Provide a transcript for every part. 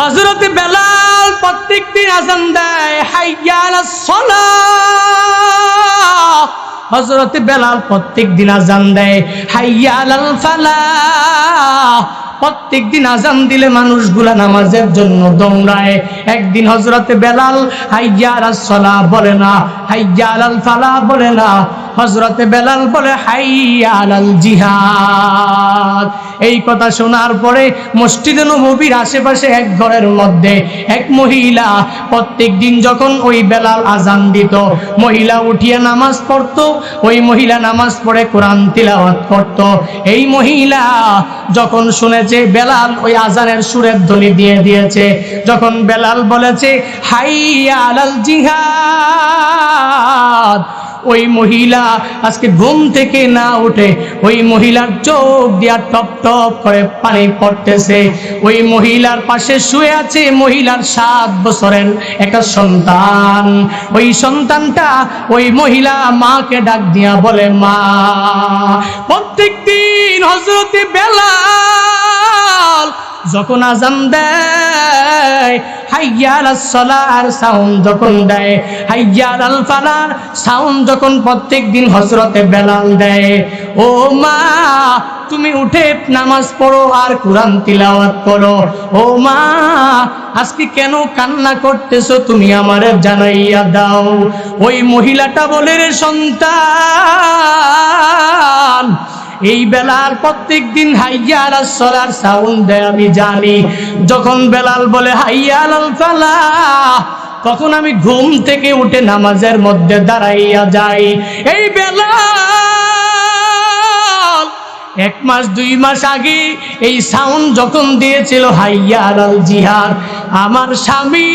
হযরত বেলাল প্রত্যেকদিন আযান দেয়, হাইয়া আলাস সালাহ। হযরত বেলাল প্রত্যেকদিন আযান দেয়, হাইয়া আলাল ফালাহ। প্রত্যেকদিন আযান দিলে মানুষগুলা নামাজের জন্য দৌড়ায়। একদিন হযরত বেলাল হাইয়া আলাস সালাহ বলে না, হাইয়া আলাল ফালাহ বলে না, হযরত বেলাল বলে হাইয়া আলাল জিহাদ। এই কথা শোনার পরে মসজিদে নববীর আশেপাশে এক ঘরের মধ্যে এক মহিলা প্রত্যেকদিন যখন ওই বেলাল আযান দিত, মহিলা উঠিয়া নামাজ পড়তো। ওই মহিলা নামাজ পড়ে কোরআন তিলাওয়াত করত। এই মহিলা যখন শুনেছে বেলাল ওই আযানের সুরের ধ্বনি দিয়ে দিয়েছে, যখন বেলাল বলেছে হাইয়া আলাল জিহাদ, ওই মহিলা আজকে ঘুম থেকে না উঠে ওই মহিলার চোখ দিয়া টপ টপ করে পানি পড়তেছে। ওই মহিলার পাশে শুয়ে আছে মহিলার 7 বছরের একটা সন্তান। ওই সন্তানটা ওই মহিলা মাকে ডাক দিয়া বলে, মা। প্রত্যেকদিন হযরত বেলাল যখন আযান দেয়, হাইয়া আলাস সালার সাউন্ড যখন দেয়, হাইয়া আলাল ফালার সাউন্ড যখন প্রত্যেকদিন হযরতে বেলাল দেয়, ও মা তুমি উঠে নামাজ পড়ো আর কোরআন তিলাওয়াত করো। ও মা আজকে কেন কান্না করতেছো তুমি আমারে জানাইয়া দাও। ওই মহিলাটা বলে, রে সন্তান, এই বেলাল প্রত্যেকদিন হাইয়া আলাস সালার সাউন্ড দেয় আমি জানি। যখন বেলাল বলে হাইয়া আলাল ফালাহ, তখন আমি ঘুম থেকে উঠে নামাজের মধ্যে দাঁড়াইয়া যাই। এই বেলাল 1 মাস 2 মাস আগে এই সাউন্ড যখন দিয়েছিল হাইয়া আলাল জিহাদ, আমার স্বামী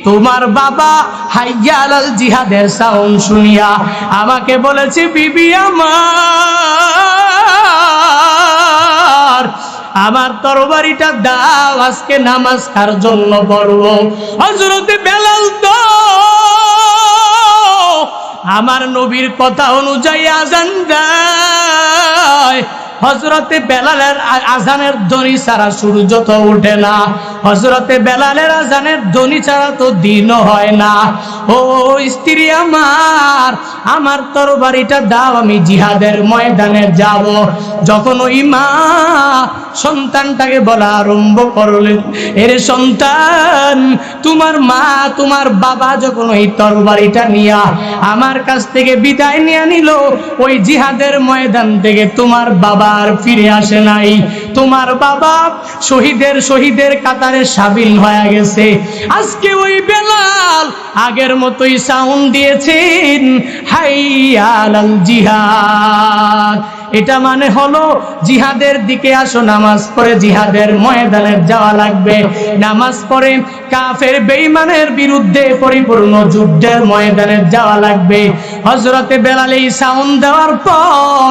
তোমার বাবা হাইয়া আলাল জিহাদের সাউন্ড শুনিয়া আমাকে বলেছে, বিবি আমার তরবারিটা দাও, আজকে নামাজ কার জন্য পড়ব। হযরত বেলাল তো আমার নবীর কথা অনুযায়ী আযান দেয়। হযরতে বেলালের আযানের ধ্বনি ছাড়া সূর্য তো ওঠে না, হযরতে বেলালের আযানের ধ্বনি ছাড়া তো দিনও হয় না। ও স্ত্রী আমার তরবারিটা দাও, আমি জিহাদের ময়দানে যাব। যখন ওই মা সন্তানটাকে বলা আরম্ভ করলেন, এর সন্তান তোমার মা তোমার বাবা যখন ওই তরবারিটা নিয়া আমার কাছ থেকে বিদায় নিয়ে নিল, ওই জিহাদের ময়দান থেকে তোমার বাবা আর ফিরে আসে নাই। তোমার বাবা শহীদের কাতারে সাবিল হয়ে গেছে। আজকে ওই বেলাল আগের মতোই সাউন্ড দিয়েছেন, হাইয়া আলাল জিহাদ। এটা মানে হলো জিহাদের দিকে আসো, নামাজ পড়ে জিহাদের ময়দানে যাওয়া লাগবে। নামাজ পড়ে কাফের বেঈমানের বিরুদ্ধে পরিপূর্ণ যুদ্ধের ময়দানে যাওয়া লাগবে। হযরতে বেলাল এই সাউন্ড দেওয়ার পর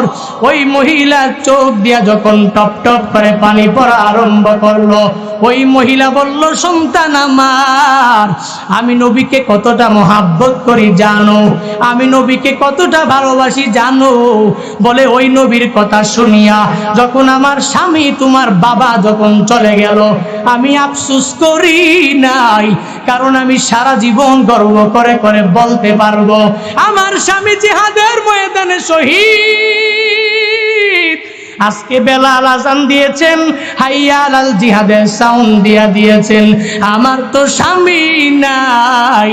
ওই মহিলার চোখ দিয়া যখন টপ টপ করে পানি পড়া আরম্ভ করলো, ওই মহিলা বলল, সন্তান আমার, আমি নবীকে কতটা মহাব্বত করি জানো, আমি নবীকে কতটা ভালোবাসি জানো। বলে ওই নবীর কথা শুনিয়া যখন আমার স্বামী তোমার বাবা যখন চলে গেল, আমি আফসোস করি নাই, কারণ আমি সারা জীবন গর্ব করে করে বলতে পারবো আমার স্বামী জিহাদের ময়দানে শহীদ। আজকে বেলাল আযান দিয়েছেন, হাইয়া আলাল জিহাদের সাউন্ড দিয়েছেন, আমার তো স্বামী নাই।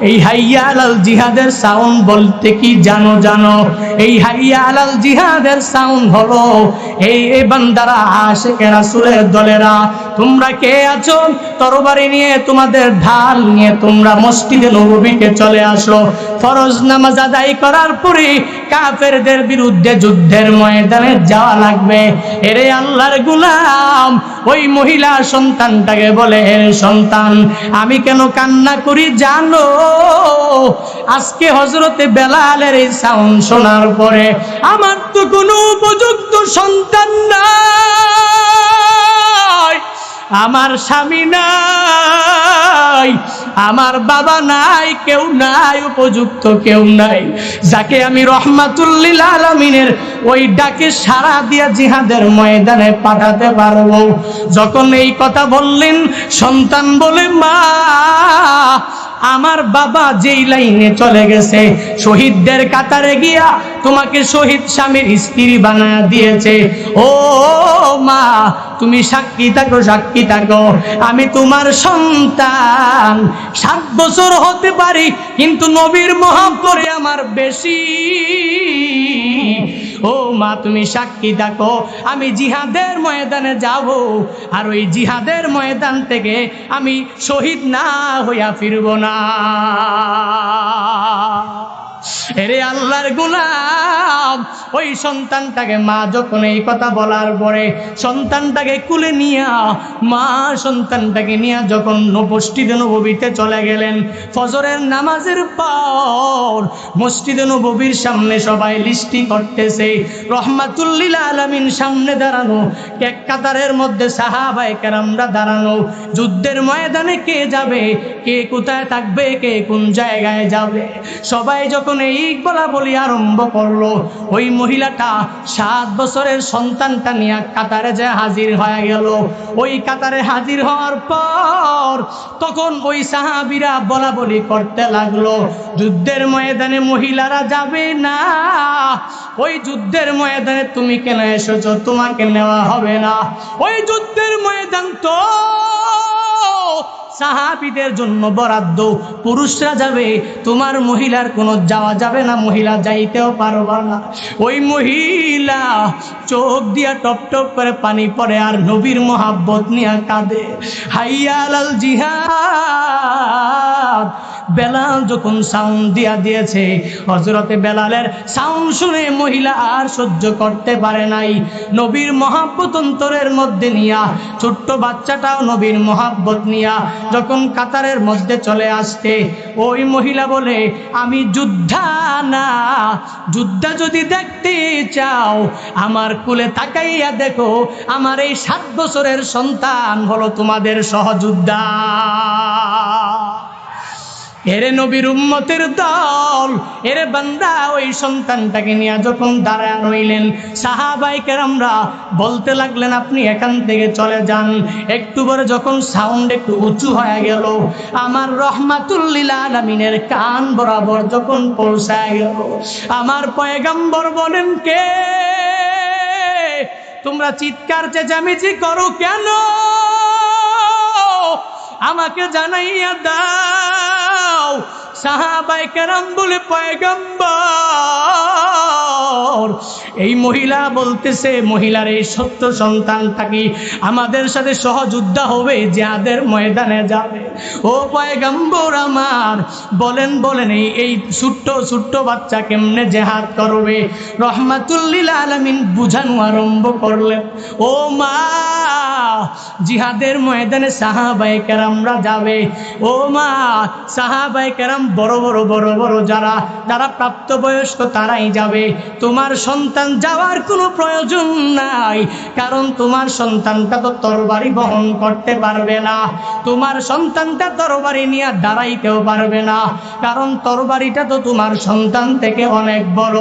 এই হাইয়া আলাল জিহাদের সাউন্ড বলতে কি জানো? এই হাইয়া আলাল জিহাদের সাউন্ড হলো এই বান্দারা আশিকে রাসূলের দলেরা, তোমরা কে আছো তরবারি নিয়ে তোমাদের ঢাল নিয়ে তোমরা মসজিদে নববীতে চলে আসো। ফরজ নামাজ আদায় করার পরে কাফেরদের বিরুদ্ধে যুদ্ধের ময়দানে যাওয়া লাগবে। এরে আল্লাহর গোলাম, ওই মহিলা সন্তানটাকে বলে, হে সন্তান, আমি কেন কান্না করি জানো? আজকে হযরতে বেলালের এই সাউন্ড শোনার পরে আমার তো কোনো উপযুক্ত সন্তান নাই, আমার স্বামী নাই, আমার বাবা নাই, কেউ নাই, উপযুক্ত কেউ নাই যাকে আমি রহমাতুল লিল আলামিনের ওই ডাকে সাড়া দিয়া জিহাদের ময়দানে পাঠাতে পারবো। যখন এই কথা বললেন, সন্তান বলে, মা আমার বাবা যেই লাইনে চলে গেছে, শহীদদের কাতারে গিয়া তোমাকে শহীদ স্বামীর স্ত্রী বানায়া দিয়েছে। ও মা, তুমি সাক্ষী থাকো, সাক্ষী থাকো, আমি তোমার সন্তান। 7 বছর হতে পারি, কিন্তু নবীর মহব্বতে আমার বেশি। ও মা, তুমি সাক্ষী থাকো, আমি জিহাদের ময়দানে যাব, আর ওই জিহাদের ময়দান থেকে আমি শহীদ না হইয়া ফিরব না। এরে আল্লাহর গোলাম, ওই সন্তানটাকে মা যখন এই কথা বলার পরে সন্তানটাকে কুলে নিয়া মা সন্তানটাকে নিয়ে যখন মসজিদে নববীতে চলে গেলেন, ফজরের নামাজের পর মসজিদে নববীর সামনে সবাই লিস্টি করতেছে, রহমাতুল লিল আলামিন সামনে দাঁড়ানো, এক কাতারের মধ্যে সাহাবায়ে কেরামরা দাঁড়ানো। যুদ্ধের ময়দানে কে যাবে, কে কোথায় থাকবে, কে কোন জায়গায় যাবে, সবাই যখন এই বলা বলি আরম্ভ করলো, ওই মহিলাটা 7 বছরের সন্তানটা নিয়ে কাতারে যে হাজির হয়ে গেল। ওই কাতারে হাজির হওয়ার পর তখন ওই সাহাবীরা বলা বলি করতে লাগলো, যুদ্ধের ময়দানে মহিলারা যাবে না, ওই যুদ্ধের ময়দানে তুমি কেন এসেছো, তোমাকে নেওয়া হবে না, ওই যুদ্ধের ময়দান তো সাহাবীদের জন্য বরাদ্দ, পুরুষরা যাবে, তোমার মহিলার কোনো যাওয়া যাবে না, মহিলা যাইতেও পারবা না। ওই মহিলা চোখ দিয়া টপ টপ করে পানি পড়ে আর নবীর মহাব্বত নিয়ে কাঁদে। হাইয়া আলাল জিহাদ। বেলাল যখন সাউন্ড দিয়া দিয়েছে, হযরতে বেলালের সাউন্ড শুনে মহিলা আর সহ্য করতে পারে নাই। নবীর মহাব্বত অন্তরের মধ্যে নিয়া, ছোট্ট বাচ্চাটাও নবীর মহাব্বত নিয়া যখন কাতারের মধ্যে চলে আসতে, ওই মহিলা বলে, আমি যোদ্ধা না, যোদ্ধা যদি দেখতে চাও আমার কুলে তাকাইয়া দেখো, আমার এই 7 বছরের সন্তান হলো তোমাদের সহযোদ্ধা। এরে নবীর উম্মতের দল, এরে বান্দা, ওই সন্তানটাকে নিয়ে যখন দাঁড়ায় রইলেন, সাহাবায়ে কেরামরা বলতে লাগলেন, আপনি এখান থেকে চলে যান। একটু পরে যখন সাউন্ড একটু উঁচু হয়ে গেল, আমার রহমাতুল লিল আলামিনের কান বরাবর যখন পৌঁছায় গেল, আমার পয়গম্বর বলেন, কে তোমরা চিৎকার চেঁচামেচি করো কেন, আমাকে জানাইয়া দাও। সাহাবায়ে কেরাম বলে, পয়গম্বর, এই মহিলা বলতেছে, মহিলার এই সত্য সন্তানটা কি আমাদের সাথে সহযোদ্ধা হবে, জিহাদের ময়দানে যাবে। ও পয়গম্বর আমার, বলেন বলেন, এই ছোট্ট ছোট্ট বাচ্চা কেমনে জিহাদ করবে? রহমাতুল লিল আলামিন বুঝানো আরম্ভ করলেন, ও মা, জিহাদের ময়দানে সাহাবায়ে কেরামরা যাবে। ও মা, সাহাবায়ে কেরাম বড় বড় বড় বড় যারা যারা প্রাপ্তবয়স্ক তারাই যাবে, তোমার সন্তান যাওয়ার কোনো প্রয়োজন নাই, কারণ তোমার সন্তানটা তো তরবারি বহন করতে পারবে না, তোমার সন্তানটা তরবারি নিয়ে দাঁড়াইতেও পারবে না, কারণ তরবারিটা তো তোমার সন্তান থেকে অনেক বড়।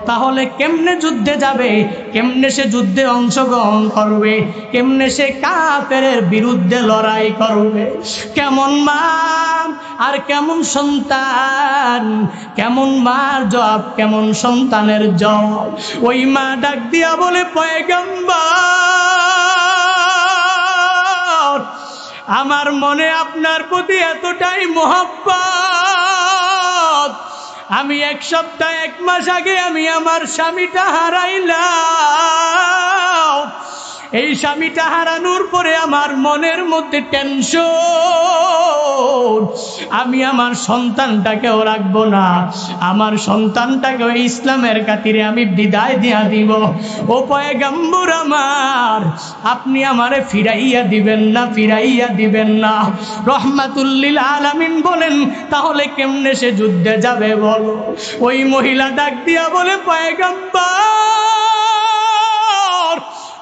তাহলে কেমনে যুদ্ধে যাবে, কেমনে সে যুদ্ধে অংশগ্রহণ করবে, কেমনে সে কাফেরের বিরুদ্ধে লড়াই করবে? কেমন মা আর কেমন সন্তান, কেমন মার জবাব, কেমন সন্তানের জবাব? ওই মা ডাক দিয়া বলে, পয়গম্বর, আমার মনে আপনার প্রতি এতটাই মহব্বত, আমি 1 সপ্তাহ 1 মাস আগে আমি আমার স্বামীটা হারাইলাম। এই স্বামীটা হারানোর পরে আমার মনের মধ্যে টেনশন, আমি আমার সন্তানটাকেও রাখবো না, আমার সন্তানটাকেও ইসলামের খাতিরে আমি বিদায় দিয়া দিব। ও পয়গম্বর আমার, আপনি আমারে ফিরাইয়া দিবেন না, ফিরাইয়া দিবেন না। রহমাতুল লিল আলামিন বলেন, তাহলে কেমনে সে যুদ্ধে যাবে বলো? ওই মহিলা ডাক দিয়া বলে, পয়গম্বর,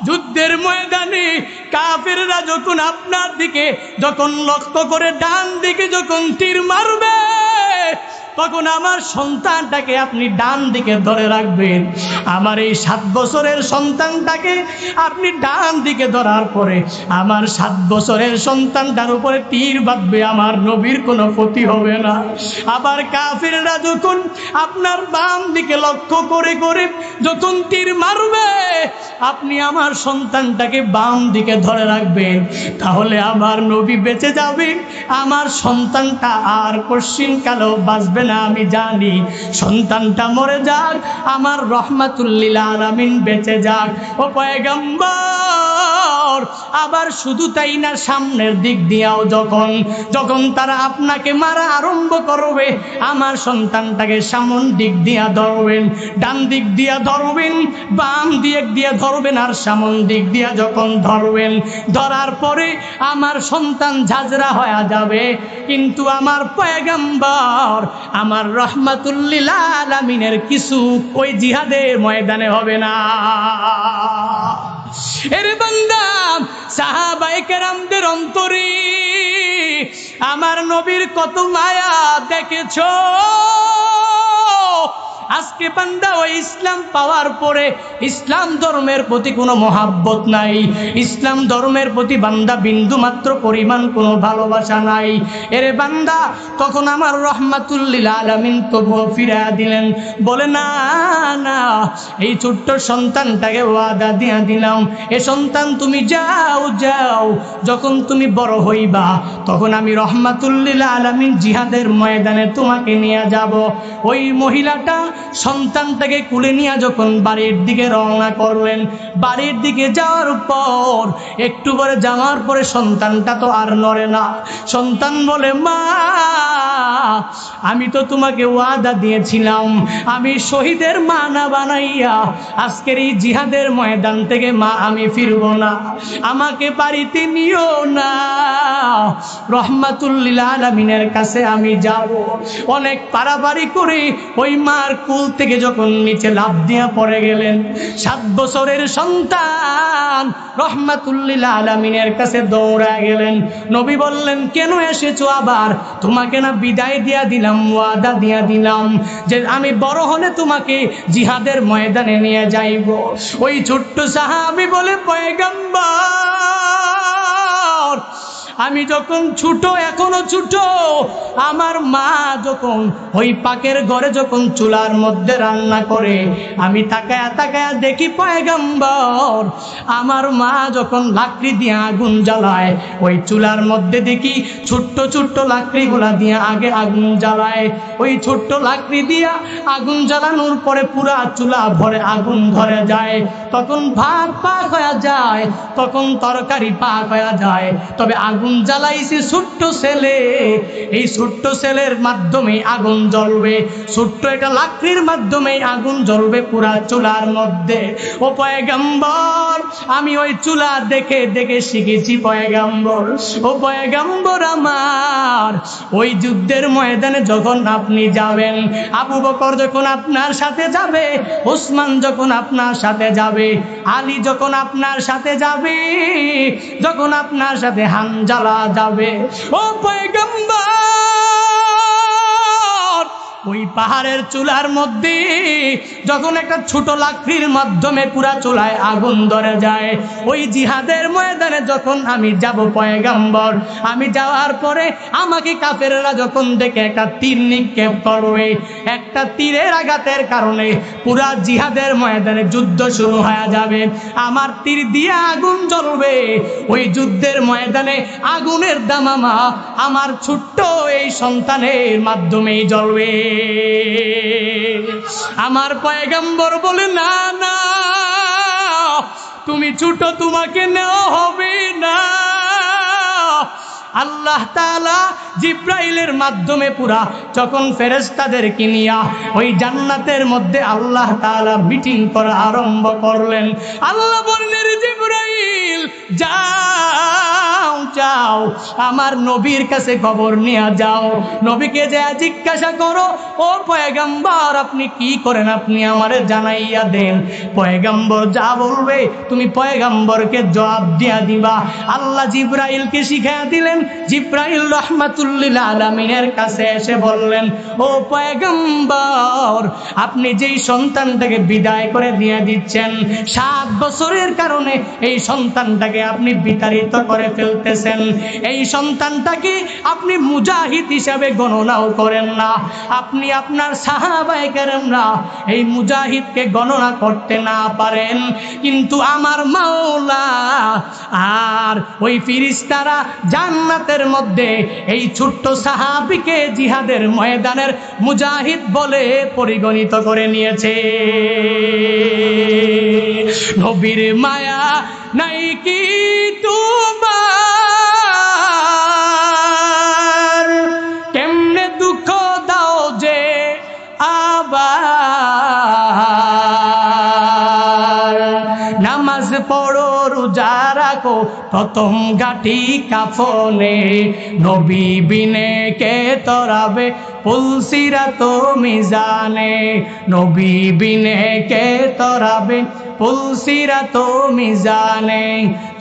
যুদ্ধের ময়দানে কাফেররা যখন আপনার দিকে যখন লক্ষ্য করে ডান দিকে যখন তীর মারবে, তখন আমার সন্তানটাকে আপনি ডান দিকে ধরে রাখবেন। আমার এই 7 বছরের সন্তানটাকে আপনি ডান দিকে ধরার পরে আমার 7 বছরের সন্তানটার উপরে তীর বাঁধবে, আমার নবীর কোনো ক্ষতি হবে না। আবার কাফেররা যখন আপনার বাম দিকে লক্ষ্য করে করে যখন তীর মারবে, আপনি আমার সন্তানটাকে বাম দিকে ধরে রাখবেন, তাহলে আমার নবী বেঁচে যাবে, আমার সন্তানটা আর কোশ্চিনকালেও বাঁচবে না। আমি জানি সন্তানটা মরে যাক, আমার রহমাতুল লিল আলামিন বেঁচে যাক। ও পয়গম্বর, আবার শুধু তাই না, সামনের দিক দিয়েও যখন যখন তারা আপনাকে মারা আরম্ভ করবে, আমার সন্তানটাকে সামন দিক দিয়া ধরবেন, ডান দিক দিয়া ধরবেন, বাম দিক দিয়া ধরবেন, আর সামন দিক দিয়া যখন ধরবেন, ধরার পরে আমার সন্তান ঝাঁঝরা হয়ে যাবে, কিন্তু আমার পয়গম্বর আমার রহমাতুল লিল আলামিনের কিছু ওই জিহাদের ময়দানে হবে না। এর বান্দা, সাহাবায়ে কেরামদের অন্তরে আমার নবীর কত মায়া দেখেছো। আজকে বান্দা ওই ইসলাম পাওয়ার পরে ইসলাম ধর্মের প্রতি কোনো মহাব্বত নাই, ইসলাম ধর্মের প্রতি বান্দা বিন্দু মাত্র পরিমাণ কোনো ভালোবাসা নাই। এরে বান্দা, তখন আমার রহমাতুল লিল আলামিন তবুও ফিরাইয়া দিলেন, বলে না না, এই ছোট্ট সন্তানটাকে ওয়াদা দিয়া দিলাম, এ সন্তান তুমি যাও যাও, যখন তুমি বড় হইবা তখন আমি রহমাতুল লিল আলামিন জিহাদের ময়দানে তোমাকে নিয়ে যাব। ওই মহিলাটা সন্তানটাকে কুলে নিয়ে যখন বাড়ির দিকে রওনা করলেন, বাড়ির দিকে যাওয়ার পর একটু করে যাওয়ার পরে সন্তানটা তো আর নড়ে না। সন্তান বলে, মা, আমি তো তোমাকে ওয়াদা দিয়েছিলাম আমি শহীদের মা না বানাইয়া আজকের এই জিহাদের ময়দান থেকে মা আমি ফিরব না, আমাকে বাড়িতে নিও না, রহমাতুল লিল আলামিনের কাছে আমি যাব। অনেক পারাপারি করে ওই মার কুল থেকে যখন নিচে লাফ দিয়া পড়ে গেলেন, 7 বছরের সন্তান রহমাতুল লিল আলামিনের কাছে দৌড়া গেলেন। নবী বললেন, কেন এসেছো আবার? তোমাকে না বিদায় দিয়া দিলাম, ওয়াদা দিয়া দিলাম যে আমি বড় হলে তোমাকে জিহাদের ময়দানে নিয়ে যাইব। ওই ছোট্ট সাহাবী বলে, পয়গম্বর, আমি যখন ছোট, এখনো ছোট, আমার মা যখন ওই পাকের ঘরে যখন চুলার মধ্যে রান্না করে, আমি তাকায়া তাকায়া দেখি পয়গম্বর, আমার মা যখন লাকড়ি দিয়ে আগুন জ্বালায়, ওই চুলার মধ্যে দেখি ছোট্ট ছোট্ট লাকড়িগুলা দিয়ে আগে আগুন জ্বালায়। ওই ছোট্ট লাকড়ি দিয়া আগুন জ্বালানোর পরে পুরা চুলা ভরে আগুন ধরে যায়, তখন ভাত পাক হয়ে যায়, তখন তরকারি পাক হয়ে যায়। তবে আগুন জ্বালাইছে ছোট্ট ছেলে, এই ছোট্ট ছেলের মাধ্যমে আগুন জ্বলবে, ছোট্ট একটা লাকড়ির মাধ্যমে আগুন জ্বলবে পুরা চুলার মধ্যে। ও পয়গম্বর, আমি ওই চুলা দেখে দেখে শিখেছি পয়গম্বর। ও পয়গম্বর আমার, ওই যুদ্ধের ময়দানে যখন আপনি যাবেন, আবু বকর যখন আপনার সাথে যাবে, ওসমান যখন আপনার সাথে যাবে, আলী যখন আপনার সাথে যাবে, যখন আপনার সাথে হামজালা যাবে, ও পয়গম্বর, ওই পাহাড়ের চুলার মধ্যে যখন একটা ছোট লাকড়ির মাধ্যমে পুরা চুলায় আগুন ধরে যায়, ওই জিহাদের ময়দানে যখন আমি যাব পয়গম্বর, আমি যাওয়ার পরে আমাকে কাফেররা যখন দেখে একটা তীর নিক্ষেপ করবে, একটা তীরের আঘাতের কারণে পুরা জিহাদের ময়দানে যুদ্ধ শুরু হয়ে যাবে, আমার তীর দিয়ে আগুন জ্বলবে, ওই যুদ্ধের ময়দানে আগুনের দামামা আমার ছোট্ট এই সন্তানের মাধ্যমেই জ্বলবে। আমার পয়গম্বর বলে, না না, তুমি ছোট, তোমাকে নেওয়া হবে না। আল্লাহ তাআলা জিব্রাইলের মাধ্যমে পুরা যখন ফেরেশতাদেরকে নিয়া ওই জান্নাতের মধ্যে আল্লাহ তাআলা মিটিং করা আরম্ভ করলেন। আল্লাহ বললেন, জিব্রাইল যাও যাও, যাও, আমার নবীর কাছে খবর নিয়ে যাও, নবীকে যে জিজ্ঞাসা করো, ও পয়গম্বর আপনি কি করেন, আপনি আমারে জানাইয়া দেন। পয়গম্বর যা বলবে তুমি পয়গম্বরকে জবাব দিয়া দিবা। আল্লাহ জিব্রাইলকে শিখিয়ে দিলেন। জিব্রাইল রাহমাতুল্লিল আলামিনের কাছে এসে বললেন, ও পয়গম্বর আপনি যেই সন্তানটাকে বিদায় করে দিয়ে দিচ্ছেন, 7 বছরের কারণে এই সন্তানটাকে আপনি বিতাড়িত করে ফেলতেছেন, এই সন্তানটাকে আপনি মুজাহিদ হিসাবে গণনাও করেন না, আপনি আপনার সাহাবায়ে কেরামরা এই মুজাহিদকে গণনা করতে না পারেন, কিন্তু আমার মাওলা আর ওই ফেরেশতারা জান্নাতের মধ্যে এই ছোট্ট সাহাবীকে জিহাদের ময়দানের মুজাহিদ বলে পরিগণিত করে নিয়েছে। নবীর মায়া নাই কি তোমার, কেমনে দুঃখ দাও যে আবার, নামাজ পড়ো রোজা রাখো প্রথম গাঠি কাফনে, নবী বিনে কে তরাবে পুলসিরাত মিজানে, নবী বিনে কে তরাবে পুলসিরাত মিজানে।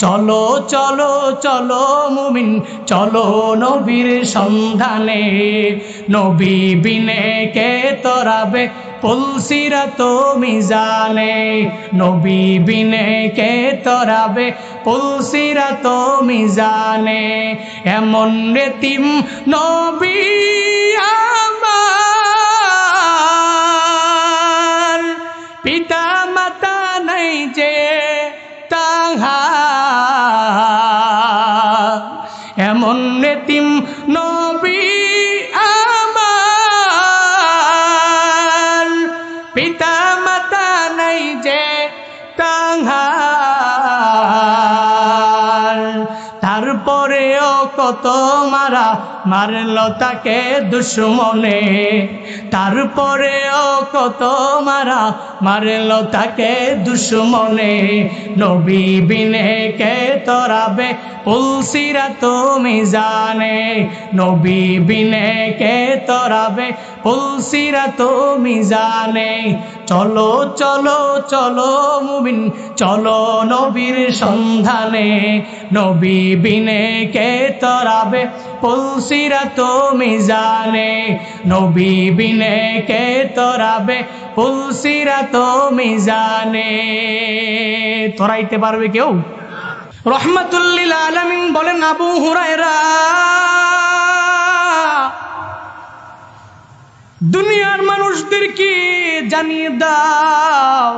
চলো চলো চলো মুমিন চলো নবীর সন্ধানে, নবী বিনে কে তরাবে পুলসিরাত মিজানে, নবী বিনে কে তরাবে পুলসিরাত মিজানে। এমন এতিম নবী আমার, পিতা মাতা নাই যে তাহার, এমন এতিম নবী আমার, পিতা মাতা নাই যে তাহার, তারপরেও কত মারা মারল তাকে দুশ্মনে, তারপরেও কত মারা মারল তাকে দুশ্মনে, নবী বিনে কে তরাবে পুলসিরাত মিজানে, নবী বিনে কে তরাবে পুলসিরাত মিজানে। চলো চলো চলো মুমিন চলো নবীর সন্ধানে, নবী বিনে কে তরাবে পুলসিরাত মিজানে, নবী বিনে কে তরাবে পুলসিরাত মিজানে। তরাইতে পারবে কেউ? রহমাতুল লিল আলামিন বলেন, আবু হুরায়রা দুনিয়ার মানুষদেরকে জানিয়ে দাও,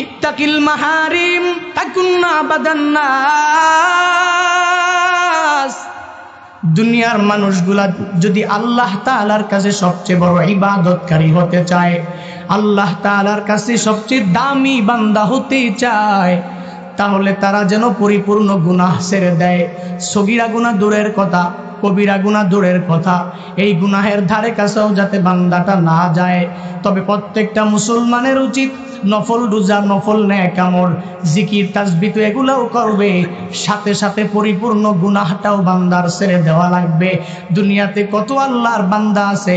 ইত্তাকিল মাহারিম তাকুন আবাদান নাস। দুনিয়ার মানুষগুলা যদি আল্লাহ তাআলার কাছে সবচেয়ে বড় ইবাদতকারী হতে চায়, আল্লাহ তাআলার কাছে সবচেয়ে দামি বান্দা হতে চায়, তাহলে তারা যেন পরিপূর্ণ গুনাহ ছেড়ে দেয়। সগীরা গুনাহ দূরের কথা, কবিরা গুনাহ দূরের কথা, এই গুনাহের ধারে কাছেও যাতে বান্দাটা না যায়। তবে প্রত্যেকটা মুসলমানের উচিত নফল রোজা, নফল নেক আমল, জিকির তাসবিহ এগুলোও করবে, সাথে সাথে পরিপূর্ণ গুনাহটাও বান্দার ছেড়ে দেওয়া লাগবে। দুনিয়াতে কত আল্লাহর বান্দা আছে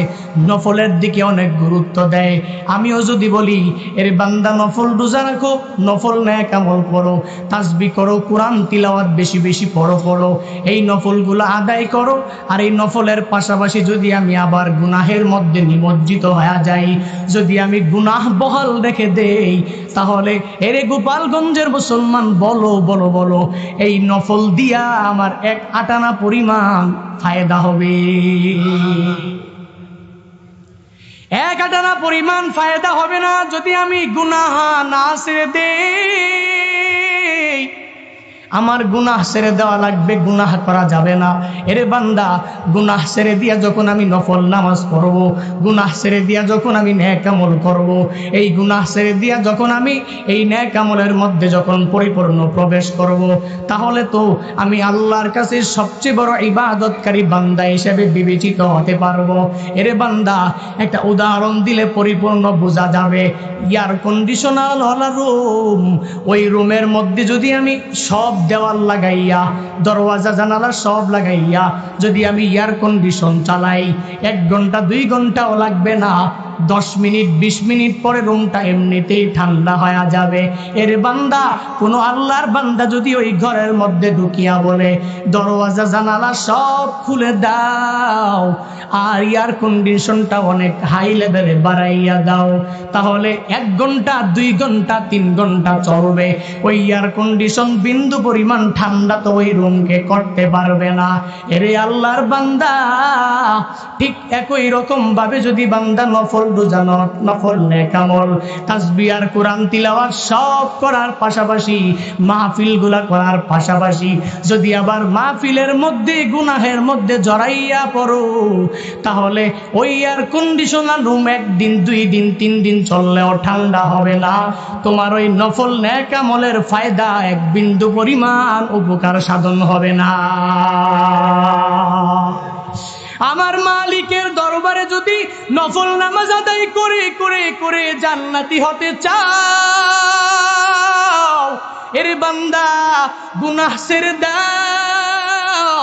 নফলের দিকে অনেক গুরুত্ব দেয়। আমিও যদি বলি এর বান্দা নফল রোজা রাখো, নফল নেক আমল করো, তাসবিহ করো, কোরআন তিলাওয়াত বেশি বেশি পড়ো, এই নফলগুলো আদায় করো, আর এই নফলের পাশাপাশি যদি আমি আবার গুনাহের মধ্যে নিমজ্জিত হয়ে যাই, যদি আমি গুনাহ বহাল রেখে দেই, তাহলে এরে গোপালগঞ্জের মুসলমান বলো বলো বলো, এই নফল দিয়া আমার 1 আটানা পরিমাণ ফায়দা হবে। 1 আটানা পরিমাণ ফায়দা হবে না যদি আমি গুনাহ না ছেড়ে দেই। আমার গুনাহ ছেড়ে দেওয়া লাগবে, গুনাহ করা যাবে না। এরে বান্দা, গুনাহ ছেড়ে দিয়া যখন আমি নফল নামাজ পড়ব, গুনাহ ছেড়ে দিয়া যখন আমি নেক আমল করব, এই গুনাহ ছেড়ে দিয়া যখন আমি এই নেক আমলের মধ্যে যখন পরিপূর্ণ প্রবেশ করব, তাহলে তো আমি আল্লাহর কাছে সবচেয়ে বড় ইবাদতকারী বান্দা হিসেবে বিবেচিত হতে পারবো। এরে বান্দা, একটা উদাহরণ দিলে পরিপূর্ণ বোঝা যাবে। এয়ার কন্ডিশনার ওয়ালা রুম, ওই রুমের মধ্যে যদি আমি সব দেওয়াল লাগাইয়া, দরওয়াজা জানালা সব লাগাইয়া যদি আমি এয়ার কন্ডিশন চালাই, 1 ঘন্টা 2 ঘন্টাও লাগবে না, 10 মিনিট 20 মিনিট পরে রুমটা এমনিতেই ঠান্ডা হয়ে যাবে। এর বান্দা, কোন আল্লাহর বান্দা যদি ওই ঘরের মধ্যে ঢুকিয়া বলে দরওয়াজা জানালা সব খুলে দাও আর এয়ার কন্ডিশনটা অনেক হাই লেভেলে বাড়াইয়া দাও, তাহলে 1 ঘন্টা 2 ঘন্টা 3 ঘন্টা চলবে, ওই এয়ার কন্ডিশন বিন্দু পরিমাণ ঠান্ডা তো ওই রুমকে করতে পারবে না। এরে আল্লাহর বান্দা, ঠিক একই রকম ভাবে যদি বান্দা নফল রোজা, নফল নেক আমল, তাসবিহ আর কোরআন তিলাওয়াত সব করার পাশাপাশি, মাহফিলগুলা করার পাশাপাশি যদি আবার মাহফিলের মধ্যে গুনাহের মধ্যে জড়াইয়া পড়ো, তাহলে ওই এয়ার কন্ডিশনার রুম 1 দিন 2 দিন 3 দিন চললেও ঠান্ডা হবে না। তোমার ওই নফল নেক আমলের ফায়দা 1 বিন্দু পরিমাণ উপকার সাধন হবে না। আমার মালিকের দরবারে যদি নফল নামাজ আদায় করে করে করে জান্নাতি হতে চাও, এর বান্দা গুনাহ ছেড়ে দাও,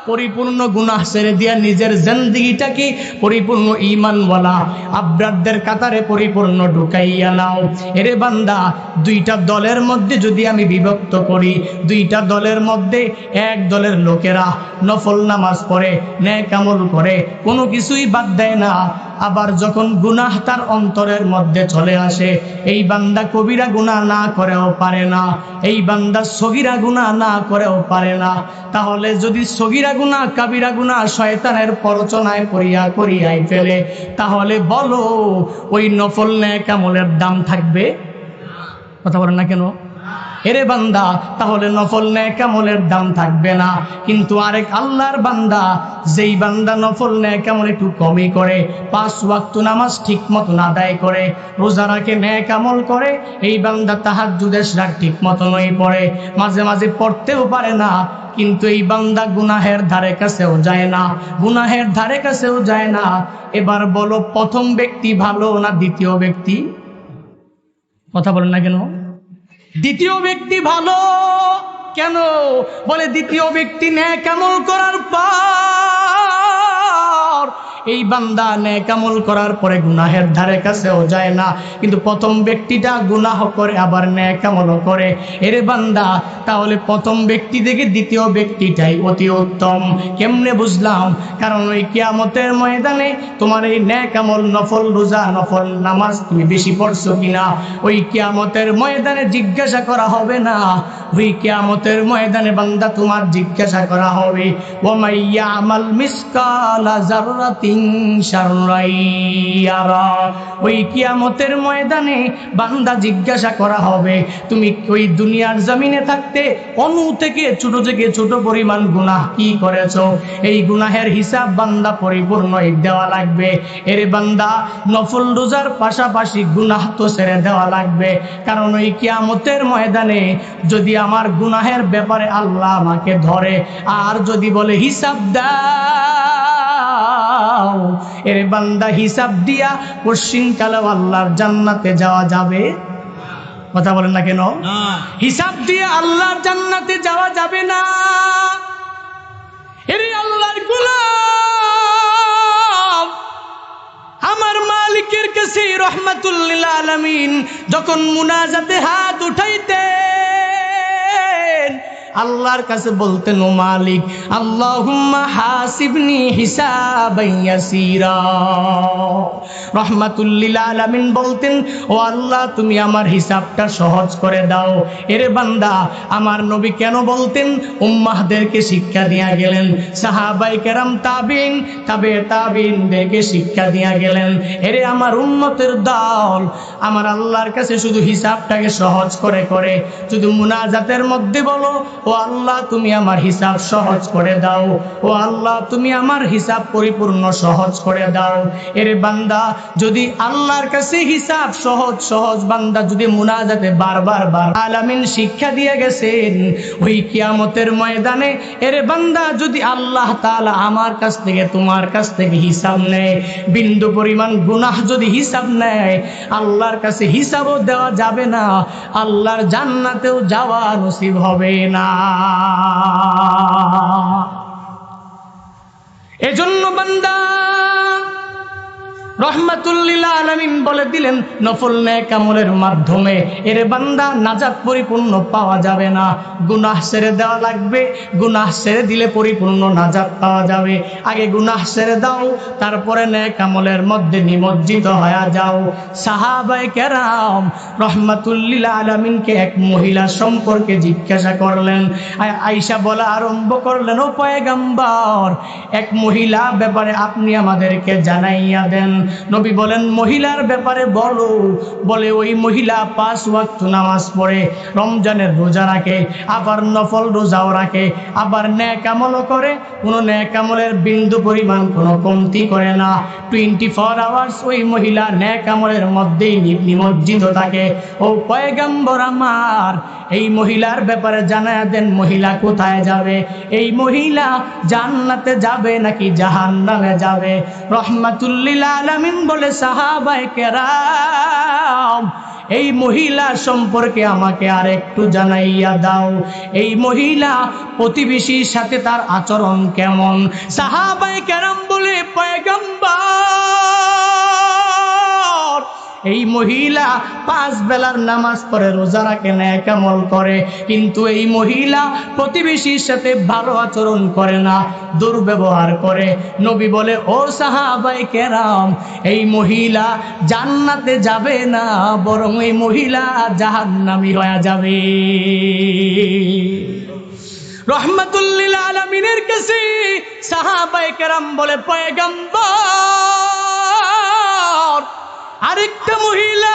পরিপূর্ণ গুনাহ ছেড়ে দিয়া নিজের জিন্দেগিটাকে পরিপূর্ণ ঈমানওয়ালা আবরারদের কাতারে পরিপূর্ণ ঢুকাইয়া নাও। এরে বান্দা, 2টা দলের মধ্যে যদি আমি বিভক্ত করি, 2টা দলের মধ্যে এক দলের লোকেরা নফল নামাজ পড়ে, নেক আমল করে, কোনো কিছুই বাদ দেয় না, আবার যখন গুনাহ তার অন্তরের মধ্যে চলে আসে, এই বান্দা কবিরা গুনাহ না করেও পারে না, এই বান্দা সগীরা গুনাহ না করেও পারে না, তাহলে যদি সগীরা গুনাহ কাবিরা গুনাহ শয়তানের প্ররোচনায় করিয়াই ফেলে, তাহলে বলো ওই নফল নেক আমলের দাম থাকবে? কথা বলেন না কেন? এরে বান্দা, তাহলে নফল নেক আমলের দাম থাকবে না। কিন্তু আরেক আল্লাহর বান্দা, যেই বান্দা নফল নেক আমল একটু কমই করে, 5 ওয়াক্ত নামাজ ঠিক মতন আদায় করে, রোজা রাখে, নেক আমল করে, এই বান্দা তাহাজ্জুদের রাত ঠিক মতনই পড়ে, মাঝে মাঝে পড়তেও পারে না, কিন্তু এই বান্দা গুনাহের ধারে কাছেও যায় না, গুনাহের ধারে কাছেও যায় না। এবার বলো, প্রথম ব্যক্তি ভালো না দ্বিতীয় ব্যক্তি? কথা বলেন না কেন? দ্বিতীয় ব্যক্তি ভালো। কেন? বলে দ্বিতীয় ব্যক্তি নেক আমল করার পর, এই বান্দা নেক আমল করার পরে গুনাহের ধারে কাছেও যায় না, কিন্তু প্রথম ব্যক্তিটা গুনাহ করে আবার নেক আমলও করে। এর বান্দা, তাহলে প্রথম ব্যক্তি থেকে দ্বিতীয় ব্যক্তিটাই অতি উত্তম। কেমনে বুঝলাম? কারণ ওই কিয়ামতের ময়দানে তোমার এই নেক আমল, নফল রোজা, নফল নামাজ তুমি বেশি পড়ছো কিনা, ওই কিয়ামতের ময়দানে জিজ্ঞাসা করা হবে না। ওই কিয়ামতের ময়দানে বান্দা তোমার জিজ্ঞাসা করা হবে, ওয়া ইয়ামাল মিসকালা যাররাতিন শাররাই ইয়ারা। ওই কিয়ামতের ময়দানে বান্দা জিজ্ঞাসা করা হবে, তুমি ওই দুনিয়ার জমিনে থাকতে অণু থেকে ছোট পরিমাণ গুনাহ কি করেছো, এই গুনাহের হিসাব বান্দা পরিপূর্ণ দেওয়া লাগবে। এর বান্দা, নফল রোজার পাশাপাশি গুনাহ তো ছেড়ে দেওয়া লাগবে, কারণ ওই কিয়ামতের ময়দানে যদি আমার গুনাহের ব্যাপারে আল্লাহ আমাকে ধরে আর যদি বলে হিসাব দাও, এর বান্দা হিসাব দিয়া পশ্চিমকালে আল্লাহর জান্নাতে যাওয়া যাবে? কথা বলেন না কেন? হিসাব দিয়ে আল্লাহর জান্নাতে যাওয়া যাবে না। এর আল্লাহর গোলাম, আমার মালিকের কাছে রহমাতুল লিল আলামিন যখন মুনাজাতে হাত উঠাইতেন, আল্লাহর কাছে বলতেন, ও মালিক, আল্লাহুম্মা হাসিবনি হিসাবান ইয়াসীরা। রহমাতুল লিল আলামিন বলতেন, ও আল্লাহ, তুমি আমার হিসাবটা সহজ করে দাও। এর বান্দা, আমার নবী কেন বলতেন? উম্মাহদেরকে শিক্ষা দিয়া গেলেন, সাহাবায়ে কেরাম, তাবিঈন, তাবিঈনদেরকে শিক্ষা দিয়া গেলেন, এরে আমার উম্মতের দল, আমার আল্লাহর কাছে শুধু হিসাবটাকে সহজ করে করে শুধু মুনাজাতের মধ্যে বলো, ও আল্লাহ, তুমি আমার হিসাব সহজ করে দাও, ও আল্লাহ, তুমি আমার হিসাব পরিপূর্ণ সহজ করে দাও। এর বান্দা, যদি আল্লাহর কাছে হিসাব সহজ বান্দা যদি মুনাজাতে বারবার আলামিন শিক্ষা দিয়ে গেছেন, ওই কিয়ামতের ময়দানে এর বান্দা যদি আল্লাহ তাআলা আমার কাছ থেকে তোমার কাছ থেকে হিসাব নেয়, বিন্দু পরিমাণ গুনাহ যদি হিসাব নেয়, আল্লাহর কাছে হিসাবও দেওয়া যাবে না, আল্লাহর জান্নাতেও যাওয়া নসিব হবে না। এজন্য বান্দা রহমাতুল লিল আলামিন বলে দিলেন নফল নেক আমলের মাধ্যমে এরে বান্দা নাজাত পরিপূর্ণ পাওয়া যাবে না, গুনাহ ছেড়ে দেওয়া লাগবে। গুনাহ ছেড়ে দিলে পরিপূর্ণ নাজাত পাওয়া যাবে। আগে গুনাহ ছেড়ে দাও, তারপরে নেক আমলের মধ্যে নিমজ্জিত হয়ে যাও। সাহাবায়ে কেরাম রহমাতুল লিল আলামিনকে এক মহিলা সম্পর্কে জিজ্ঞাসা করলেন। আয়েশা বলা আরম্ভ করলেন, ও পয়গম্বর, এক মহিলা ব্যাপারে আপনি আমাদেরকে জানাইয়া দেন। নবী বলেন, মহিলার ব্যাপারে বলো। বলে, ওই মহিলা 5 ওয়াক্ত নামাজ পড়ে, রমজানের রোজা রাখে, আবার নফল রোজাও রাখে, আবার নেক আমলও করে, কোনো নেক আমলের বিন্দু পরিমাণ কোনো কমতি করে না। 24 আওয়ার্স ওই মহিলা নেক আমলের মধ্যেই নিমজ্জিত থাকে। ও পয়গম্বর আমার, এই মহিলার ব্যাপারে জানায়া দেন, মহিলা কোথায় যাবে? এই মহিলা জান্নাতে যাবে নাকি জাহান্নামে যাবে? রহমাতুল লিল আলামিন বলে, সাহাবায়ে কেরাম এই মহিলা সম্পর্কে আমাকে আর একটু জানাইয়া দাও। এই মহিলা প্রতিবেশীর সাথে তার আচরণ কেমন? সাহাবায়ে কেরাম বলে, পয়গম্বর এই মহিলা 5 বেলার নামাজ পড়ে, রোজা রাখে, নেক আমল করে, কিন্তু এই মহিলা প্রতিবেশীর সাথে ভালো আচরণ করে না, দুর্ব্যবহার করে। নবী বলে, ও সাহাবায়ে কেরাম এই মহিলা জান্নাতে যাবে না, বরং এই মহিলা জাহান্নামী হয়ে যাবে। রহমাতুল লিল আলামিনের কাছে সাহাবায়ে কেরাম বলে, পয়গম্বর আরেকটা মহিলা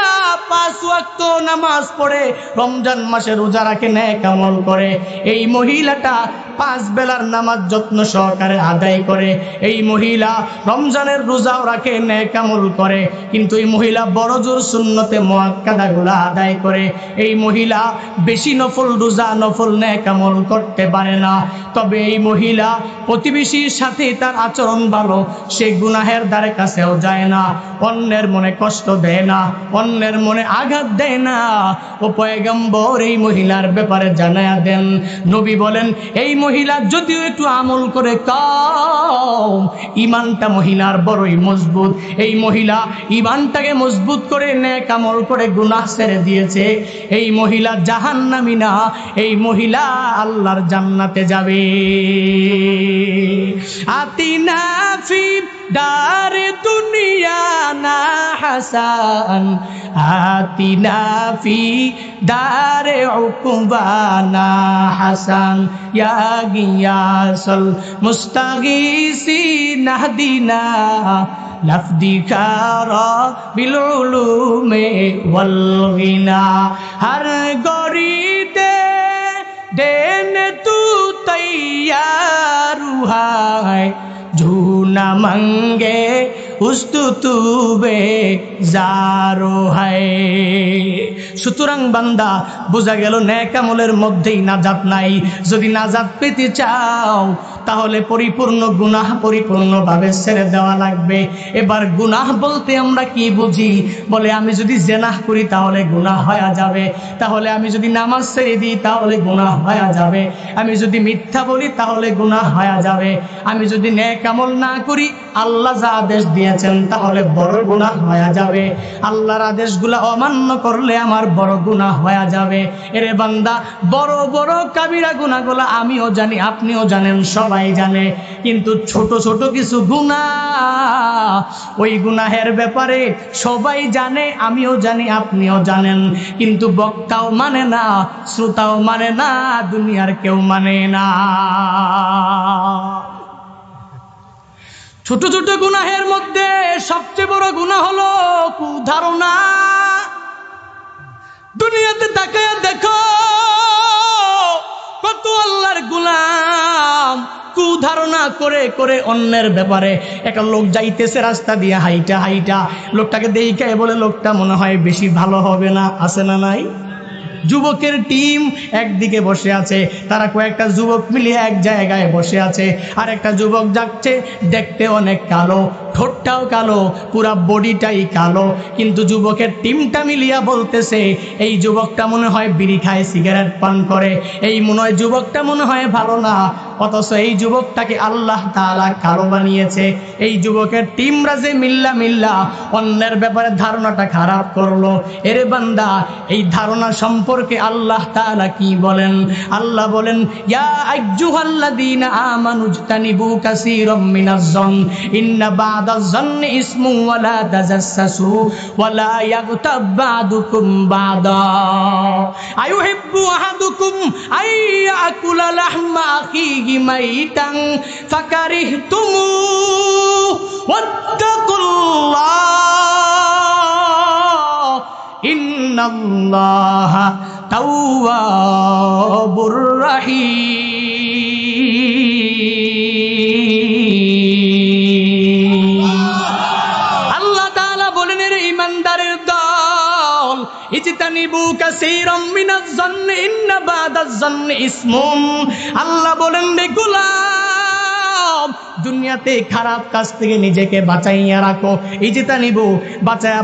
5 ওয়াক্ত নামাজ পড়ে, রমজান মাসে রোজা রাখে, নেক আমল করে, এই মহিলাটা 5 বেলার নামাজ যত্ন সহকারে আদায় করে, এই মহিলা রমজানের রোজাও রাখে, নেক আমল করে, কিন্তু এই মহিলা বড় জোর সুন্নতে মুআক্কাদাগুলো আদায় করে। এই মহিলা বেশি নফল রোজা, নফল নেক আমল করতে পারে না। তবে এই মহিলা প্রতিবেশীর সাথে তার আচরণ ভালো, সে গুনাহের দ্বারে কাছেও যায় না, অন্যের মনে কষ্ট দেয় না, অন্যের মনে আঘাত দেয় না। ও পয়গম্বর এই মহিলার ব্যাপারে জানায়া দেন। নবী বলেন, এই মহিলা যদিও একটু আমল করে কম, ঈমানটা মহিলার বড়ই মজবুত। এই মহিলা ঈমানটাকে মজবুত করে নেক আমল করে গুনাহ ছেড়ে দিয়েছে। এই মহিলা জাহান্নামী না, এই মহিলা আল্লাহর জান্নাতে যাবে। আতিনা ফি দারে দুনিয়া না হাসান, আতিনা ফি দারে উকবানা হাসান, ইয়া গিয়াসুল মুস্তাগীসিন নাহদিনা লফদিকারা বিল উলুমে ওয়াল গিনা। হর গরিদে দেন তু তৈয়ার হায়, ঝুনা মঙ্গে উস্তুতুবে জারো হায়। সুতরাং বান্দা, বোঝা গেল নেক আমলের মধ্যেই নাজাত নাই। যদি নাজাত পেতে চাও তাহলে পরিপূর্ণ গুনাহ পরিপূর্ণভাবে ছেড়ে দেওয়া লাগবে। এবার গুনাহ বলতে আমরা কি বুঝি? বলে, আমি যদি জেনাহ করি তাহলে গুনাহ হয়ে যাবে, তাহলে আমি যদি নামাজ ছেড়ে দিই তাহলে গুনাহ হয়ে যাবে, আমি যদি মিথ্যা বলি তাহলে গুনাহ হয়ে যাবে, আমি যদি নেক আমল না করি আল্লাহ যা আদেশ দিয়েছেন তাহলে বড় গুনাহ হয়ে যাবে, আল্লাহর আদেশগুলো অমান্য করলে আমার বড় গুনাহ হয়ে যাবে। এরে বান্দা, বড় বড় কাবিরা গুনাহগুলো আমিও জানি, আপনিও জানেন, সবাই জানে, কিন্তু ছোট ছোট কিছু গুনাহ, ওই গুনাহের ব্যাপারে সবাই জানে, আমিও জানি, আপনিও জানেন, কিন্তু বক্তাও মানে না, শ্রোতাও মানে না, দুনিয়ার কেউ মানে না। ছোট ছোট গুনাহের মধ্যে সবচেয়ে বড় গুনাহ হলো কুধারণা। দুনিয়াতে তাকায়া দেখো কত আল্লাহর গোলাম কুধারণা করে করে অন্যের ব্যাপারে। একটা লোক যাইতেছে রাস্তা দিয়ে হাইটা হাইটা, লোকটাকে দেখে বলে লোকটা মনে হয় বেশি ভালো হবে না, আছে না নাই? যুবকের টিম একদিকে বসে আছে, তারা কয়েকটা যুবক মিলিয়ে এক জায়গায় বসে আছে, আর একটা যুবক যাচ্ছে, দেখতে অনেক কালো, ঠোঁটটাও কালো, পুরা বডিটাই কালো, কিন্তু যুবকের টিমটা মিলিয়া বলতেছে এই যুবকটা মনে হয় বিড়ি খায়, সিগারেট পান করে, এই মনে হয় যুবকটা মনে হয় ভালো না। অথচ এই যুবকটাকে আল্লাহ তাআলা কালো বানিয়েছে। এই যুবকের টিমরা যে মিল্লা অন্যের ব্যাপারে ধারণাটা খারাপ করলো। এরে বান্দা, এই ধারণা সম্পর্কে আল্লাহ তাআলা কি বলেন? আল্লাহ বলেন, ইয়া আইয়ুহাল্লাযীনা আমানুজতানিবু কাসীরাম মিনাজ-যন ইন্না বা'দাজ-যন্নি ইসমু ওয়া লা তাজাসসু ওয়া লা ইয়াগতাব বা'দুকুম বা'দা আইয়ুহিব্বু আহাদুকুম আইয়াকুলা লাহমা আখিহি মাইতান ফাকারিহতুমু ওয়াত্তাকুল্লাহ ইন্নাল্লাহা তাওয়াবুর রাহিম। আল্লাহ তাআলা বলেন, এর ঈমানদারের দল, ইজতানিবু কাসীরাম মিনাজ-যন্নি ইন্না বা'দাজ-যন্নি ইসমুন। আল্লাহ বলেন, রে গোলাম, দুনিয়াতে খারাপ কাজ থেকে নিজেকে বাঁচাইয়া রাখো। ইজতানিবু,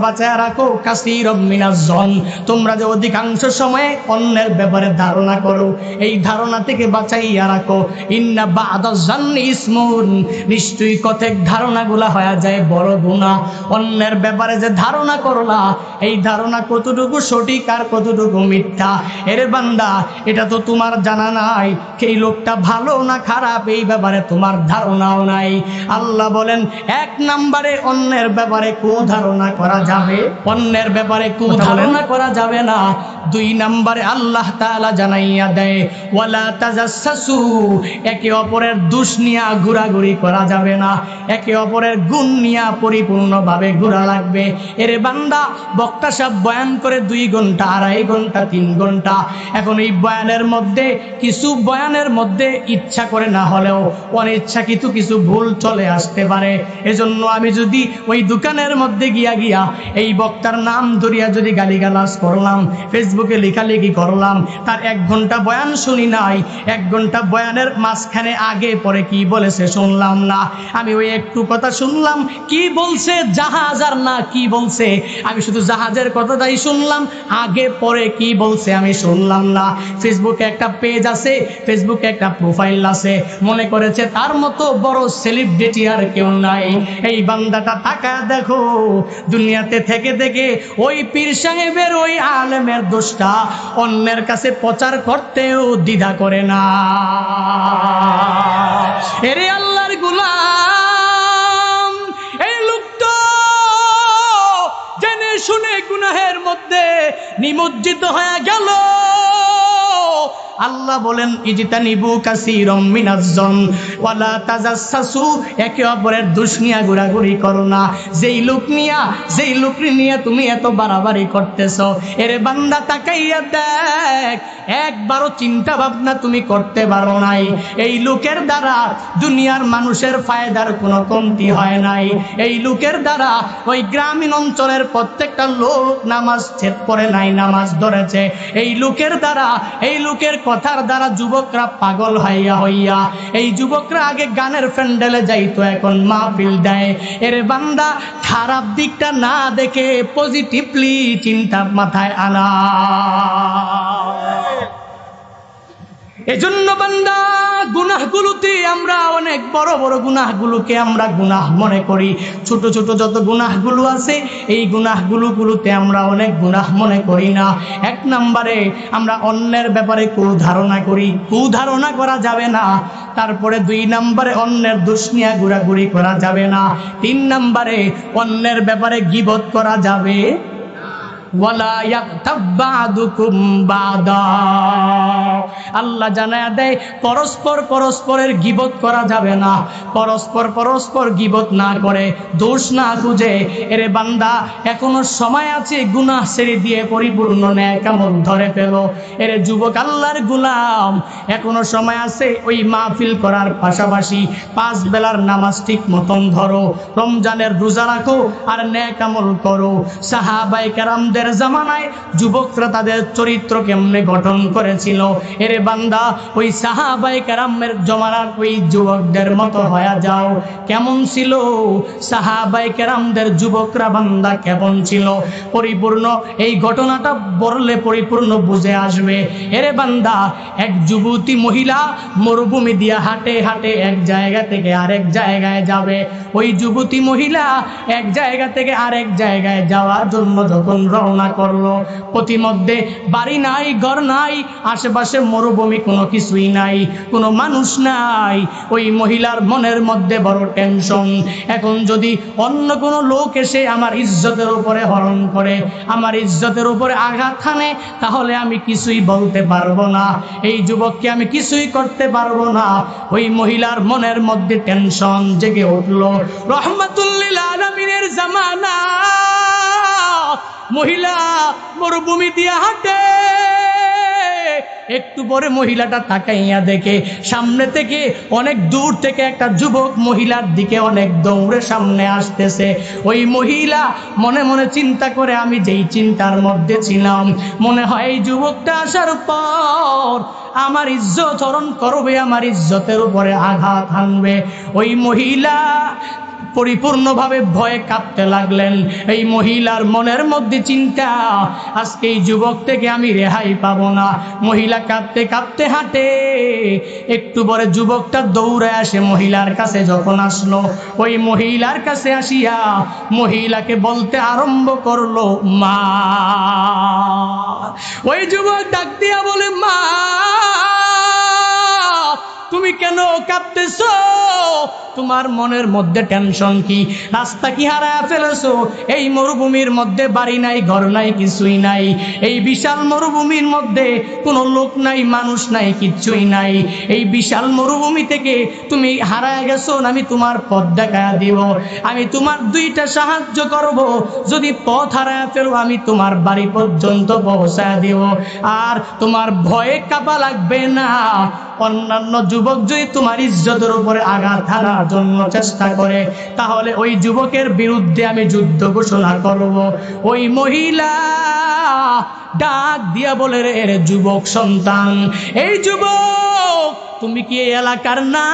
বাঁচায়া রাখো, কাসীরাম মিনাজ-যন, তোমরা যে অধিকাংশ সময়ে অন্যের ব্যাপারে ধারণা করো, এই ধারণা থেকে বাঁচাইয়া রাখো। ইন্না বা'দাজ-যন্নি ইসমুন, নিশ্চয়ই কতক ধারণাগুলা হয়ে যায় বড় গুনাহ। অন্যের ব্যাপারে যে ধারণা করলা, এই ধারণা কতটুকু সঠিক আর কতটুকু মিথ্যা, এর বান্দা এটা তো তোমার জানা নাই। এই লোকটা ভালো না খারাপ এই ব্যাপারে তোমার ধারণাও নাই। আল্লাহ বলেন, এক নম্বরে অন্যের ব্যাপারে কুধারণা করা যাবে, অন্যের ব্যাপারে কুধারণা করা যাবে না। দুই নম্বরে আল্লাহ তাআলা জানাইয়া দেয়, ওয়ালা তাজাসসু, একে অপরের দোষ নিয়ে ঘোরাঘুরি করা যাবে না, একে অপরের গুণ নিয়ে পরিপূর্ণভাবে ঘোরা লাগবে। এরে বান্দা, বক্তা সাহেব বয়ান করে 2 ঘন্টা, 2.5 ঘন্টা, 3 ঘন্টা। এখন এই বয়ানের মধ্যে ইচ্ছা করে না হলেও অনিচ্ছাকৃত কিছু ভুল চলে আসতে পারে। এজন্য আমি যদি ওই দোকানের মধ্যে গিয়া এই বক্তার নাম ধরিয়া যদি গালিগালাজ করলাম, ফেসবুকে লেখালেখি করলাম, তার 1 ঘন্টা বয়ান শুনি নাই, 1 ঘন্টা বয়ানের মাঝখানে আগে পরে কি বলেছে শুনলাম না, আমি ওই একটু কথা শুনলাম, কি বলছে জাহাজ আর না কি বলছে, আমি শুধু জাহাজের কথাটাই শুনলাম, আগে পরে কি বলছে আমি শুনলাম না। ফেসবুকে একটা পেজ আছে, ফেসবুকে একটা প্রোফাইল আছে, মনে করেছে তার মতো বড় সেলিব্রিটি আর কেউ নাই। এই বান্দাটা টাকা দেখো, দুনিয়াতে থেকে ওই পীর সাহেবের, ওই আলেমের দোষটা অন্যের কাছে প্রচার করতেও দ্বিধা করে না। এরে আল্লাহর গোলাম, এই লোকটা জেনে শুনে গুনাহের মধ্যে নিমজ্জিত হয়ে গেল। আল্লাহ বলেন, ইজতানিবু কাসীরাম মিনাজ-যন ওয়ালা তাজাসসু, একে অপরের দোষ নিয়ে ঘোরাঘুরি করো না। যেই লোকরি নিয়ে তুমি এত বাড়াবাড়ি করতেছো, এরে বান্দা তাকাইয়া দেখ, একবারও চিন্তা ভাবনা তুমি করতে পারো নাই। এই লোকের দ্বারা দুনিয়ার মানুষের ফায়দার কোনো কমতি হয় নাই। এই লোকের দ্বারা ওই গ্রামীণ অঞ্চলের প্রত্যেকটা লোক নামাজ ছেদ করে নাই, নামাজ ধরেছে। এই লোকের দ্বারা, এই লোকের কথার দ্বারা যুবকরা পাগল হইয়া, এই যুবকরা আগে গানের প্যান্ডেলে যাইতো, এখন মাহফিল দেয়। এর বান্দা, খারাপ দিকটা না দেখে পজিটিভলি চিন্তা মাথায় আনা। এজন্য বান্দা, গুনাহগুলোতে আমরা অনেক বড় বড় গুনাহগুলোকে আমরা গুনাহ মনে করি। ছোট ছোট যত গুনাহগুলো আছে, এই গুনাহগুলোতে আমরা অনেক গুনাহ মনে করি না। 1 নম্বরে আমরা অন্যের ব্যাপারে কুধারণা করি, কুধারণা করা যাবে না। তারপরে 2 নম্বরে অন্যের দোষ নিয়ে ঘোরাঘুরি করা যাবে না। 3 নম্বরে অন্যের ব্যাপারে গীবত করা যাবে ওয়ালা ইয়াগতাব বা'দুকুম বা'দা। আল্লাহ জানায়া দেয়, পরস্পরের গীবত করা যাবে না। পরস্পর গীবত না করে, দোষ না খুঁজে। এরে বান্দা, এখনো সময় আছে, গুনাহ ছেড়ে দিয়ে পরিপূর্ণ নেক আমল ধরে ফেলো। এরে যুবক আল্লাহর গোলাম, এখনো সময় আছে, ওই মাহফিল করার পাশাপাশি 5 বেলার নামাজ ঠিক মতন ধরো, রমজানের রোজা রাখো আর নেক আমল করো। সাহাবায়ে কেরামদের যুবকদের জামানায় যুবকরা তাদের চরিত্র কেমনে গঠন করেছিল। এরে বান্দা, ওই সাহাবায়ে কেরামের জমানার ওই যুবকদের মতো হয়ে যাও। কেমন ছিল সাহাবায়ে কেরামদের যুবকরা বান্দা, কেমন ছিল? পরিপূর্ণ এই ঘটনাটা বললে পরিপূর্ণ বুঝে আসবে। এরে বান্দা, এক যুবতী মহিলা মরুভূমি দিয়া হাঁটে হাঁটে এক জায়গা থেকে আরেক জায়গায় যাবে। ওই যুবতী মহিলা এক জায়গা থেকে আরেক জায়গায় যাওয়ার জন্য যখন রওনা করলো, পথিমধ্যে বাড়ি নাই, ঘর নাই, আশেপাশে মরুভূমি, কোনো কিছুই নাই, কোনো মানুষ নাই। ওই মহিলার মনের মধ্যে বড় টেনশন। এখন যদি অন্য কোনো লোক এসে আমার ইজ্জতের উপরে হরণ করে, আমার ইজ্জতের উপরে আঘাত হানে, তাহলে আমি কিছুই বলতে পারবো না, এই যুবককে আমি কিছুই করতে পারবো না। ওই মহিলার মনের মধ্যে টেনশন জেগে উঠলো। রহমাতুল লিল আলামিনের জামানা, মহিলা মরুভূমি দিয়ে হাঁটে। একটু পরে মহিলাটা তাকাইয়া দেখে সামনে থেকে, অনেক দূর থেকে একটা যুবক মহিলার দিকে অনেক দৌড়ে সামনে আসতেছে। ওই মহিলা মনে মনে চিন্তা করে, আমি যেই চিন্তার মধ্যে ছিলাম, মনে হয় এই যুবকটা আসার পর আমার ইজ্জত হরণ করবে, আমার ইজ্জতের উপরে আঘাত হানবে। ওই মহিলা পরিপূর্ণভাবে ভয়ে কাঁপতে লাগলেন। এই মহিলার মনের মধ্যে চিন্তা, আজকে এই যুবক থেকে আমি রেহাই পাবো না। মহিলা কাঁপতে কাঁপতে হাঁটে। একটু পরে যুবকটা দৌড়ে আসে মহিলার কাছে। যখন আসলো, ওই মহিলার কাছে আসিয়া মহিলাকে বলতে আরম্ভ করলো, মা। ওই যুবক ডাক দিয়া বলে, মা, তুমি কেন কাঁপতেছো? তোমার মনের মধ্যে টেনশন কি? রাস্তা কি হারায় ফেলেছো? এই মরুভূমির মধ্যে বাড়ি নাই, ঘর নাই, কিছুই নাই। এই বিশাল মরুভূমির মধ্যে কোনো লোক নাই, মানুষ নাই, কিচ্ছুই নাই। এই বিশাল মরুভূমি থেকে তুমি হারায় গেছো। আমি তোমার পথ দেখায় দিব, আমি তোমার দুইটা সাহায্য করব। যদি পথ হারায় ফেলো, আমি তোমার বাড়ি পর্যন্ত পৌঁছায় দিব, আর তোমার ভয়ে কাঁপা লাগবে না। অন্যান্য যুবক যদি তোমার ইজ্জতের উপরে আঘাত হানার জন্য চেষ্টা করে, তাহলে ওই যুবকের বিরুদ্ধে আমি যুদ্ধ ঘোষণা করব। ওই মহিলা ডাক দিয়া বলে, রে যুবক সন্তান, এই যুবক, তুমি কি এই এলাকার না?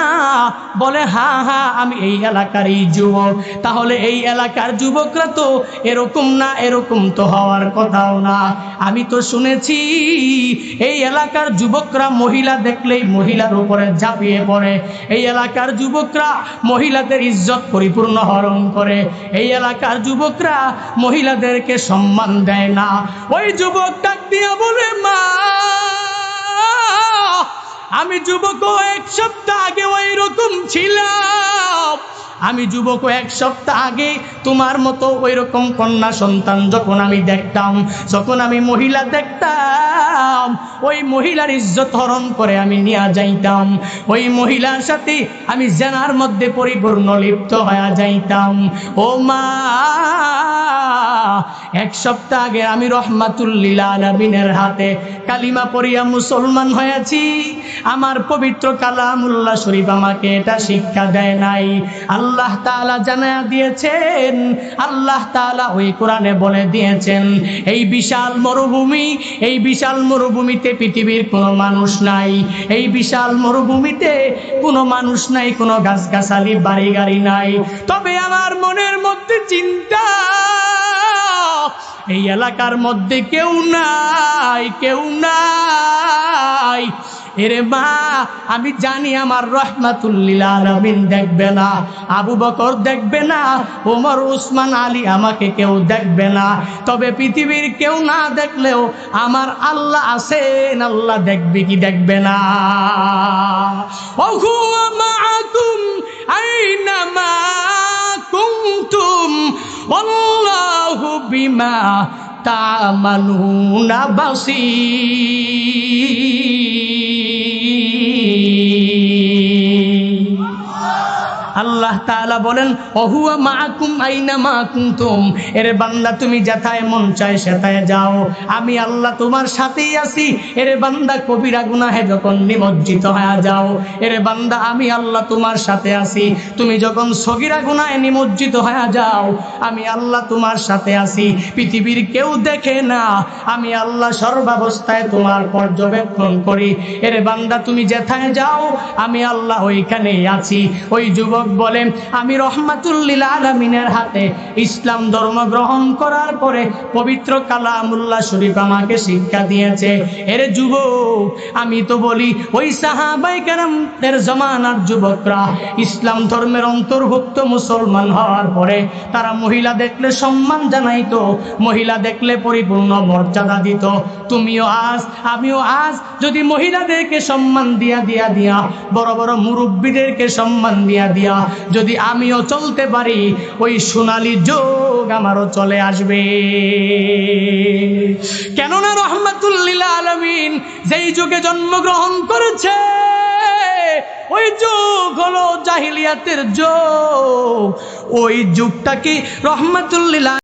বলে, হ্যাঁ হ্যাঁ, আমি এই এলাকারই যুবক। তাহলে এই এলাকার যুবকরা তো এরকম না, এরকম তো হওয়ার কথাও না। আমি তো শুনেছি এই এলাকার যুবকরা মহিলা দেখলেই মহিলার উপরে ঝাঁপিয়ে পড়ে। এই এলাকার যুবকরা মহিলাদের ইজ্জত পরিপূর্ণ হরণ করে। এই এলাকার যুবকরা মহিলাদেরকে সম্মান দেয় না। ওই যুবক ডাক দিয়া বলে, মা, আমি যুবক এক সপ্তাহ আগে ওই রকম ছিলাম। আমি যুবক এক সপ্তাহ আগে তোমার মতো ওই রকম কন্যা সন্তান যখন আমি দেখতাম, যখন আমি মহিলা দেখতাম, ওই মহিলার ইজ্জত হরণ করে আমি নিয়ে যাইতাম। ওই মহিলার সাথে আমি জেনার মধ্যে পরিপূর্ণ লিপ্ত হয়ে যাইতাম। ও মা, এক সপ্তাহ আগে আমি রহমাতুল লিল আলামিনের হাতে কালিমা পড়িয়া মুসলমান হয়েছি। আমার পবিত্র কালামুল্লাহ শরীফ আমাকে এটা শিক্ষা দেয় নাই। আল্লাহ তাআলা জানায়া দিয়েছেন, আল্লাহ তাআলা ওই কোরআনে বলে দিয়েছেন, এই বিশাল মরুভূমি, এই বিশাল মরুভূমিতে পৃথিবীর কোনো মানুষ নাই। এই বিশাল মরুভূমিতে কোনো মানুষ নাই, কোনো গাছগাছালি, বাড়ি গাড়ি নাই। তবে আমার মনের মধ্যে চিন্তা, এই এলাকার মধ্যে কেউ নাই, কেউ নাই। এরে মা, আমি জানি আমার রহমাতুল লিল আলামিন দেখবে না, আবু বকর দেখবে না, ওমর, উসমান, আলী আমাকে কেউ দেখবে না। তবে পৃথিবীর কেউ না দেখলেও আমার আল্লাহ আছেন, আল্লাহ দেখবে কি দেখবে না? ওহুয়া মাআকুম আইনামা কুনতুম আল্লাহু বিমা তা'মালুনা বাসীর। আল্লাহ তাআলা বলেন ওহুয়া মাআকুম আইনা মা কুনতুম, এরে বান্দা তুমি যেথায় মন চায় সেথায় যাও, আমি আল্লাহ তোমার সাথেই আছি। এরে বান্দা কবিরা গুনাহে যখন নিমজ্জিত হয়ে যাও, এরে বান্দা আমি আল্লাহ তোমার সাথে আছি। তুমি যখন সগীরা গুনাহে নিমজ্জিত হয়ে যাও, আমি আল্লাহ তোমার সাথে আছি। পৃথিবীর কেউ দেখে না, আমি আল্লাহ সর্বাবস্থায় তোমার পর্যবেক্ষণ করি। এরে বান্দা তুমি যেথায় যাও, আমি আল্লাহ ওইখানেই আছি। ওই যুবক বলেন আমি রহমাতুল লিল আলামিনের হাতে ইসলাম ধর্ম গ্রহণ করার পরে পবিত্র কালামুল্লাহ শরীফ আমাকে শিক্ষা দিয়েছে। এর যুবক, আমি তো বলি ওই সাহাবায়ে কেরামদের জমানার যুবকরা ইসলাম ধর্মের অন্তর্ভুক্ত মুসলমান হওয়ার পরে তারা মহিলা দেখলে সম্মান জানাইতো, মহিলা দেখলে পরিপূর্ণ মর্যাদা দিত। তুমিও আজ আমিও আজ যদি মহিলাদেরকে সম্মান দিয়া বড় বড় মুরব্বীদেরকে সম্মান দিয়া যদি আমিও চলতে পারি, ওই সোনালী যুগ আমারও চলে আসবে। কেননা রহমাতুল লিল আলামিন যেই যুগে জন্মগ্রহণ করেছে ওই যুগ হলো জাহিলিয়াতের যুগ। ওই যুগটা কি রহমাতুল লিল